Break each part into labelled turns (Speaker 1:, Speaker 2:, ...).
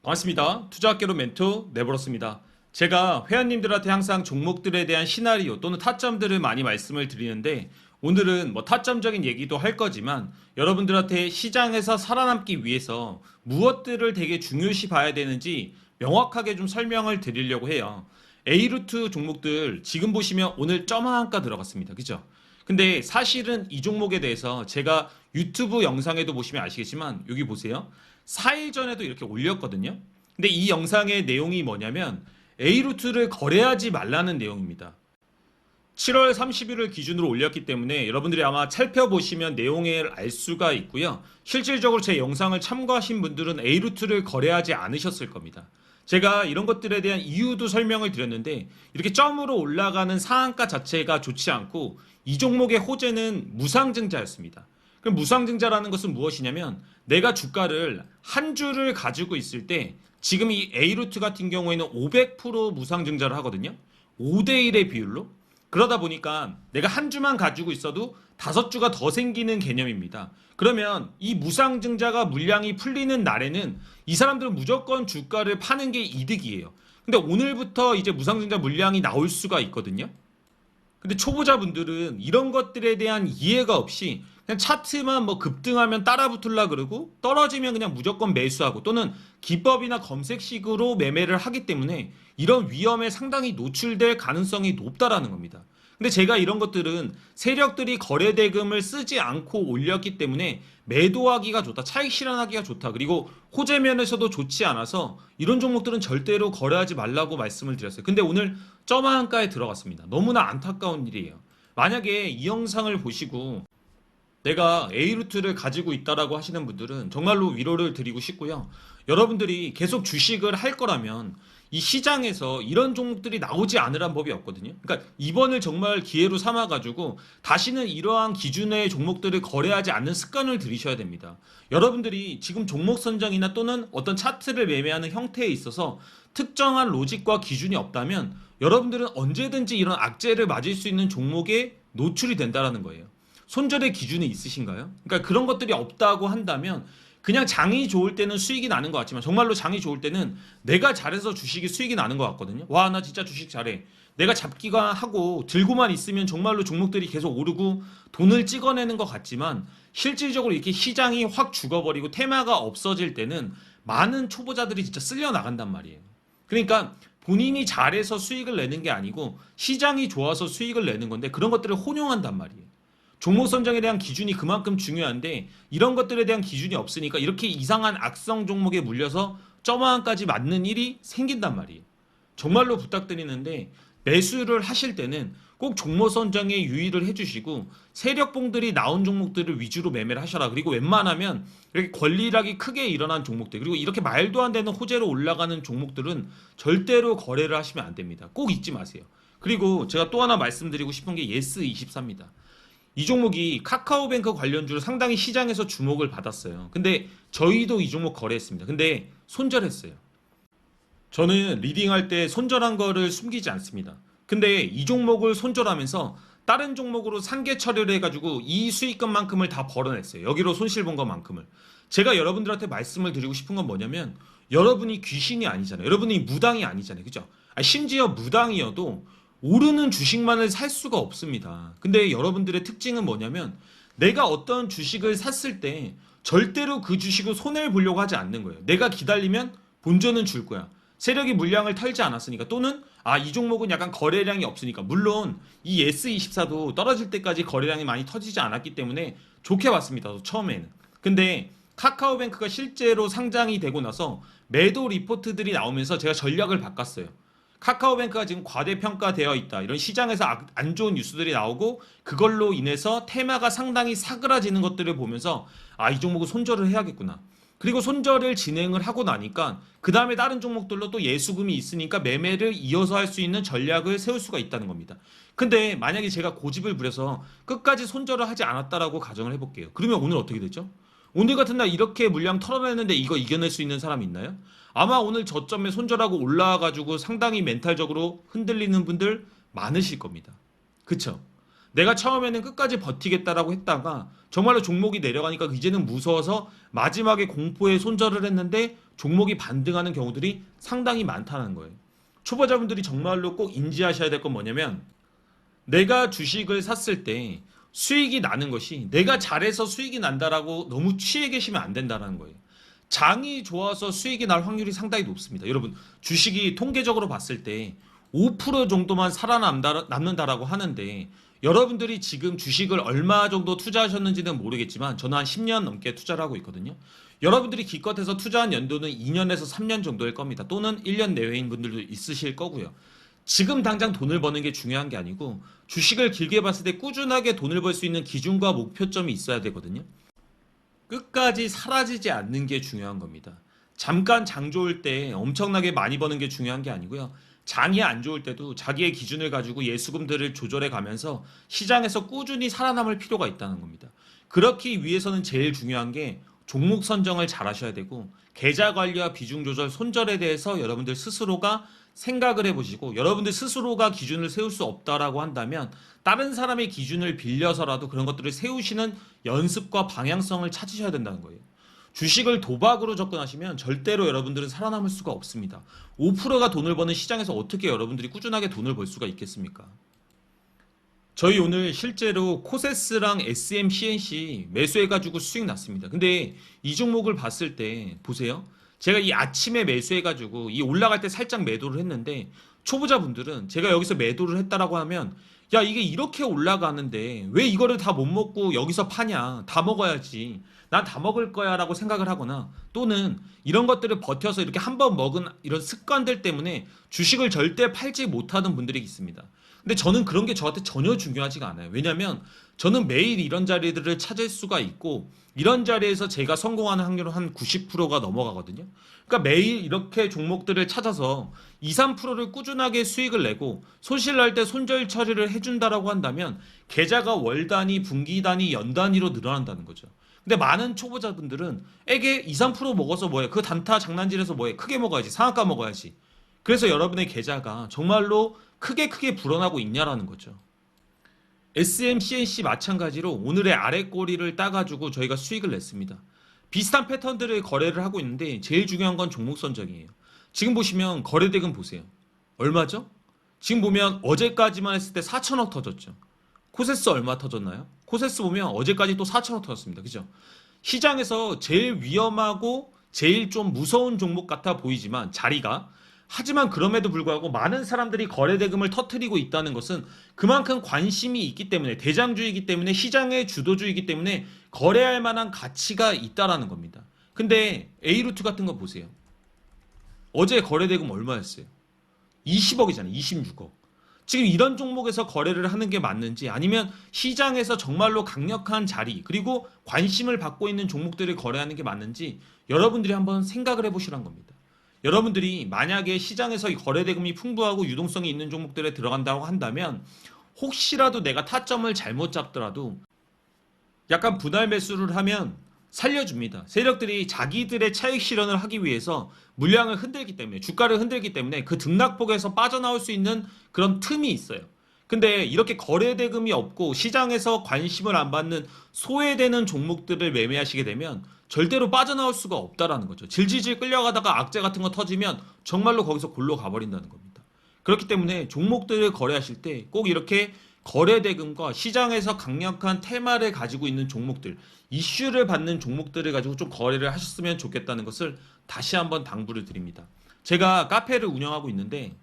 Speaker 1: 반갑습니다. 투자학개론 멘토 내버렸습니다. 제가 회원님들한테 항상 종목들에 대한 시나리오 또는 타점들을 많이 말씀을 드리는데 오늘은 뭐 타점적인 얘기도 할 거지만 여러분들한테 시장에서 살아남기 위해서 무엇들을 되게 중요시 봐야 되는지 명확하게 좀 설명을 드리려고 해요. A루트 종목들 지금 보시면 오늘 점한가 들어갔습니다. 그죠? 근데 사실은 이 종목에 대해서 제가 유튜브 영상에도 보시면 아시겠지만 여기 보세요. 4일 전에도 이렇게 올렸거든요. 근데 이 영상의 내용이 뭐냐면 A루트를 거래하지 말라는 내용입니다. 7월 30일을 기준으로 올렸기 때문에 여러분들이 아마 살펴보시면 내용을 알 수가 있고요. 실질적으로 제 영상을 참고하신 분들은 A루트를 거래하지 않으셨을 겁니다. 제가 이런 것들에 대한 이유도 설명을 드렸는데 이렇게 점으로 올라가는 상한가 자체가 좋지 않고 이 종목의 호재는 무상증자였습니다. 그럼 무상증자라는 것은 무엇이냐면 내가 주가를 한 주를 가지고 있을 때 지금 이 A루트 같은 경우에는 500% 무상증자를 하거든요. 5대1의 비율로. 그러다 보니까 내가 한 주만 가지고 있어도 5주가 더 생기는 개념입니다. 그러면 이 무상증자가 물량이 풀리는 날에는 이 사람들은 무조건 주가를 파는 게 이득이에요. 근데 오늘부터 이제 무상증자 물량이 나올 수가 있거든요. 근데 초보자분들은 이런 것들에 대한 이해가 없이 그냥 차트만 뭐 급등하면 따라 붙으려 그러고 떨어지면 그냥 무조건 매수하고 또는 기법이나 검색식으로 매매를 하기 때문에 이런 위험에 상당히 노출될 가능성이 높다라는 겁니다. 근데 제가 이런 것들은 세력들이 거래대금을 쓰지 않고 올렸기 때문에 매도하기가 좋다, 차익 실현하기가 좋다, 그리고 호재면에서도 좋지 않아서 이런 종목들은 절대로 거래하지 말라고 말씀을 드렸어요. 근데 오늘 점한가에 들어갔습니다. 너무나 안타까운 일이에요. 만약에 이 영상을 보시고 내가 A루트를 가지고 있다라고 하시는 분들은 정말로 위로를 드리고 싶고요. 여러분들이 계속 주식을 할 거라면 이 시장에서 이런 종목들이 나오지 않으란 법이 없거든요. 그러니까 이번을 정말 기회로 삼아가지고 다시는 이러한 기준의 종목들을 거래하지 않는 습관을 들이셔야 됩니다. 여러분들이 지금 종목 선정이나 또는 어떤 차트를 매매하는 형태에 있어서 특정한 로직과 기준이 없다면 여러분들은 언제든지 이런 악재를 맞을 수 있는 종목에 노출이 된다라는 거예요. 손절의 기준이 있으신가요? 그러니까 그런 것들이 없다고 한다면 그냥 장이 좋을 때는 수익이 나는 것 같지만 정말로 장이 좋을 때는 내가 잘해서 주식이 수익이 나는 것 같거든요. 와, 나 진짜 주식 잘해. 내가 잡기가 하고 들고만 있으면 정말로 종목들이 계속 오르고 돈을 찍어내는 것 같지만 실질적으로 이렇게 시장이 확 죽어버리고 테마가 없어질 때는 많은 초보자들이 진짜 쓸려 나간단 말이에요. 그러니까 본인이 잘해서 수익을 내는 게 아니고 시장이 좋아서 수익을 내는 건데 그런 것들을 혼용한단 말이에요. 종목 선정에 대한 기준이 그만큼 중요한데 이런 것들에 대한 기준이 없으니까 이렇게 이상한 악성 종목에 물려서 점화까지 맞는 일이 생긴단 말이에요. 정말로 부탁드리는데 매수를 하실 때는 꼭 종목 선정에 유의를 해주시고 세력봉들이 나온 종목들을 위주로 매매를 하셔라. 그리고 웬만하면 이렇게 권리락이 크게 일어난 종목들 그리고 이렇게 말도 안 되는 호재로 올라가는 종목들은 절대로 거래를 하시면 안 됩니다. 꼭 잊지 마세요. 그리고 제가 또 하나 말씀드리고 싶은 게 예스24입니다. 이 종목이 카카오뱅크 관련주로 상당히 시장에서 주목을 받았어요. 근데 저희도 이 종목 거래했습니다. 근데 손절했어요. 저는 리딩할 때 손절한 거를 숨기지 않습니다. 근데 이 종목을 손절하면서 다른 종목으로 상계 처리를 해가지고 이 수익금만큼을 다 벌어냈어요. 여기로 손실 본 것만큼을. 제가 여러분들한테 말씀을 드리고 싶은 건 뭐냐면 여러분이 귀신이 아니잖아요. 여러분이 무당이 아니잖아요. 그죠? 심지어 무당이어도 오르는 주식만을 살 수가 없습니다. 근데 여러분들의 특징은 뭐냐면 내가 어떤 주식을 샀을 때 절대로 그 주식을 손해를 보려고 하지 않는 거예요. 내가 기다리면 본전은 줄 거야. 세력이 물량을 털지 않았으니까 또는 이 종목은 약간 거래량이 없으니까 물론 이 S24도 떨어질 때까지 거래량이 많이 터지지 않았기 때문에 좋게 봤습니다. 처음에는. 근데 카카오뱅크가 실제로 상장이 되고 나서 매도 리포트들이 나오면서 제가 전략을 바꿨어요. 카카오뱅크가 지금 과대평가되어 있다. 이런 시장에서 안 좋은 뉴스들이 나오고 그걸로 인해서 테마가 상당히 사그라지는 것들을 보면서 이 종목은 손절을 해야겠구나. 그리고 손절을 진행을 하고 나니까 그 다음에 다른 종목들로 또 예수금이 있으니까 매매를 이어서 할 수 있는 전략을 세울 수가 있다는 겁니다. 근데 만약에 제가 고집을 부려서 끝까지 손절을 하지 않았다라고 가정을 해볼게요. 그러면 오늘 어떻게 되죠? 오늘 같은 날 이렇게 물량 털어내는데 이거 이겨낼 수 있는 사람이 있나요? 아마 오늘 저점에 손절하고 올라와가지고 상당히 멘탈적으로 흔들리는 분들 많으실 겁니다. 그쵸? 내가 처음에는 끝까지 버티겠다라고 했다가 정말로 종목이 내려가니까 이제는 무서워서 마지막에 공포에 손절을 했는데 종목이 반등하는 경우들이 상당히 많다는 거예요. 초보자분들이 정말로 꼭 인지하셔야 될 건 뭐냐면 내가 주식을 샀을 때 수익이 나는 것이 내가 잘해서 수익이 난다라고 너무 취해 계시면 안 된다는 거예요. 장이 좋아서 수익이 날 확률이 상당히 높습니다. 여러분, 주식이 통계적으로 봤을 때 5% 정도만 살아남는다라고 하는데 여러분들이 지금 주식을 얼마 정도 투자하셨는지는 모르겠지만 저는 한 10년 넘게 투자를 하고 있거든요. 여러분들이 기껏해서 투자한 연도는 2년에서 3년 정도일 겁니다. 또는 1년 내외인 분들도 있으실 거고요. 지금 당장 돈을 버는 게 중요한 게 아니고 주식을 길게 봤을 때 꾸준하게 돈을 벌 수 있는 기준과 목표점이 있어야 되거든요. 끝까지 사라지지 않는 게 중요한 겁니다. 잠깐 장 좋을 때 엄청나게 많이 버는 게 중요한 게 아니고요. 장이 안 좋을 때도 자기의 기준을 가지고 예수금들을 조절해 가면서 시장에서 꾸준히 살아남을 필요가 있다는 겁니다. 그렇기 위해서는 제일 중요한 게 종목 선정을 잘 하셔야 되고 계좌 관리와 비중 조절, 손절에 대해서 여러분들 스스로가 생각을 해보시고 여러분들 스스로가 기준을 세울 수 없다라고 한다면 다른 사람의 기준을 빌려서라도 그런 것들을 세우시는 연습과 방향성을 찾으셔야 된다는 거예요. 주식을 도박으로 접근하시면 절대로 여러분들은 살아남을 수가 없습니다. 5%가 돈을 버는 시장에서 어떻게 여러분들이 꾸준하게 돈을 벌 수가 있겠습니까? 저희 오늘 실제로 코세스랑 SM, CNC 매수해가지고 수익 났습니다. 근데 이 종목을 봤을 때 보세요. 제가 이 아침에 매수해가지고 이 올라갈 때 살짝 매도를 했는데 초보자분들은 제가 여기서 매도를 했다라고 하면 야 이게 이렇게 올라가는데 왜 이거를 다 못 먹고 여기서 파냐 다 먹어야지 난 다 먹을 거야 라고 생각을 하거나 또는 이런 것들을 버텨서 이렇게 한번 먹은 이런 습관들 때문에 주식을 절대 팔지 못하는 분들이 있습니다. 근데 저는 그런 게 저한테 전혀 중요하지가 않아요. 왜냐면 저는 매일 이런 자리들을 찾을 수가 있고 이런 자리에서 제가 성공하는 확률은 한 90%가 넘어가거든요. 그러니까 매일 이렇게 종목들을 찾아서 2, 3%를 꾸준하게 수익을 내고 손실날 때 손절 처리를 해준다라고 한다면 계좌가 월 단위, 분기 단위, 연 단위로 늘어난다는 거죠. 근데 많은 초보자분들은 에게 2, 3% 먹어서 뭐해? 그 단타 장난질해서 뭐해? 크게 먹어야지. 상한가 먹어야지. 그래서 여러분의 계좌가 정말로 크게 불어나고 있냐라는 거죠. SMCNC 마찬가지로 오늘의 아래 꼬리를 따가지고 저희가 수익을 냈습니다. 비슷한 패턴들을 거래를 하고 있는데 제일 중요한 건 종목 선정이에요. 지금 보시면 거래대금 보세요. 얼마죠? 지금 보면 어제까지만 했을 때 4천억 터졌죠. 코세스 얼마 터졌나요? 코세스 보면 어제까지 또 4천억 터졌습니다. 그죠? 시장에서 제일 위험하고 제일 좀 무서운 종목 같아 보이지만 자리가 하지만 그럼에도 불구하고 많은 사람들이 거래대금을 터뜨리고 있다는 것은 그만큼 관심이 있기 때문에 대장주이기 때문에 시장의 주도주이기 때문에 거래할 만한 가치가 있다라는 겁니다. 근데 A루트 같은 거 보세요. 어제 거래대금 얼마였어요? 20억이잖아요. 26억. 지금 이런 종목에서 거래를 하는 게 맞는지 아니면 시장에서 정말로 강력한 자리 그리고 관심을 받고 있는 종목들을 거래하는 게 맞는지 여러분들이 한번 생각을 해보시란 겁니다. 여러분들이 만약에 시장에서 이 거래대금이 풍부하고 유동성이 있는 종목들에 들어간다고 한다면 혹시라도 내가 타점을 잘못 잡더라도 약간 분할 매수를 하면 살려줍니다. 세력들이 자기들의 차익 실현을 하기 위해서 물량을 흔들기 때문에 주가를 흔들기 때문에 그 등락폭에서 빠져나올 수 있는 그런 틈이 있어요. 근데 이렇게 거래대금이 없고 시장에서 관심을 안 받는 소외되는 종목들을 매매하시게 되면 절대로 빠져나올 수가 없다라는 거죠. 질질질 끌려가다가 악재 같은 거 터지면 정말로 거기서 골로 가버린다는 겁니다. 그렇기 때문에 종목들을 거래하실 때 꼭 이렇게 거래대금과 시장에서 강력한 테마를 가지고 있는 종목들, 이슈를 받는 종목들을 가지고 좀 거래를 하셨으면 좋겠다는 것을 다시 한번 당부를 드립니다. 제가 카페를 운영하고 있는데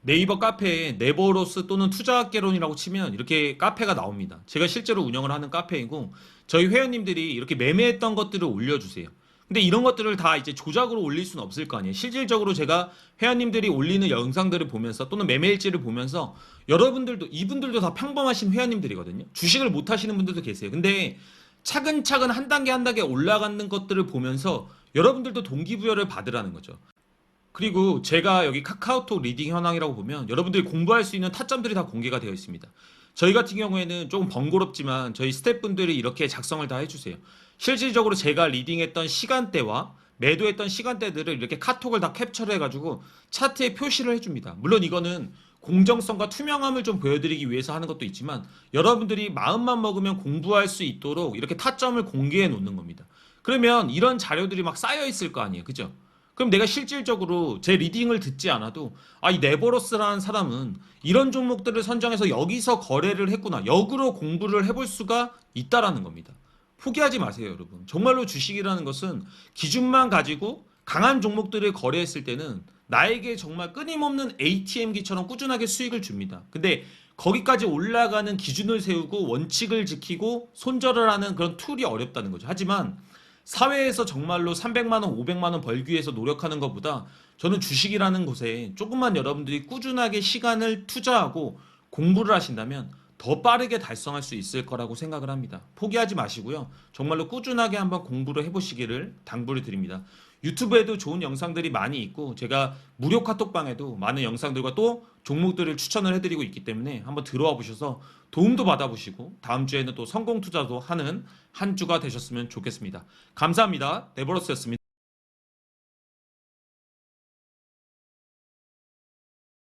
Speaker 1: 네이버 카페에 네버로스 또는 투자학개론이라고 치면 이렇게 카페가 나옵니다. 제가 실제로 운영을 하는 카페이고 저희 회원님들이 이렇게 매매했던 것들을 올려주세요. 근데 이런 것들을 다 이제 조작으로 올릴 수는 없을 거 아니에요. 실질적으로 제가 회원님들이 올리는 영상들을 보면서 또는 매매일지를 보면서 여러분들도 이분들도 다 평범하신 회원님들이거든요. 주식을 못 하시는 분들도 계세요. 근데 차근차근 한 단계 한 단계 올라가는 것들을 보면서 여러분들도 동기부여를 받으라는 거죠. 그리고 제가 여기 카카오톡 리딩 현황이라고 보면 여러분들이 공부할 수 있는 타점들이 다 공개가 되어 있습니다. 저희 같은 경우에는 조금 번거롭지만 저희 스태프분들이 이렇게 작성을 다 해주세요. 실질적으로 제가 리딩했던 시간대와 매도했던 시간대들을 이렇게 카톡을 다 캡처를 해가지고 차트에 표시를 해줍니다. 물론 이거는 공정성과 투명함을 좀 보여드리기 위해서 하는 것도 있지만 여러분들이 마음만 먹으면 공부할 수 있도록 이렇게 타점을 공개해 놓는 겁니다. 그러면 이런 자료들이 막 쌓여 있을 거 아니에요. 그죠? 그럼 내가 실질적으로 제 리딩을 듣지 않아도 이 네버러스라는 사람은 이런 종목들을 선정해서 여기서 거래를 했구나. 역으로 공부를 해볼 수가 있다라는 겁니다. 포기하지 마세요, 여러분. 정말로 주식이라는 것은 기준만 가지고 강한 종목들을 거래했을 때는 나에게 정말 끊임없는 ATM기처럼 꾸준하게 수익을 줍니다. 근데 거기까지 올라가는 기준을 세우고 원칙을 지키고 손절을 하는 그런 툴이 어렵다는 거죠. 하지만 사회에서 정말로 300만 원, 500만 원 벌기 위해서 노력하는 것보다 저는 주식이라는 곳에 조금만 여러분들이 꾸준하게 시간을 투자하고 공부를 하신다면 더 빠르게 달성할 수 있을 거라고 생각을 합니다. 포기하지 마시고요. 정말로 꾸준하게 한번 공부를 해보시기를 당부를 드립니다. 유튜브에도 좋은 영상들이 많이 있고 제가 무료 카톡방에도 많은 영상들과 또 종목들을 추천을 해드리고 있기 때문에 한번 들어와 보셔서 도움도 받아보시고 다음 주에는 또 성공 투자도 하는 한 주가 되셨으면 좋겠습니다. 감사합니다. 네버러스였습니다.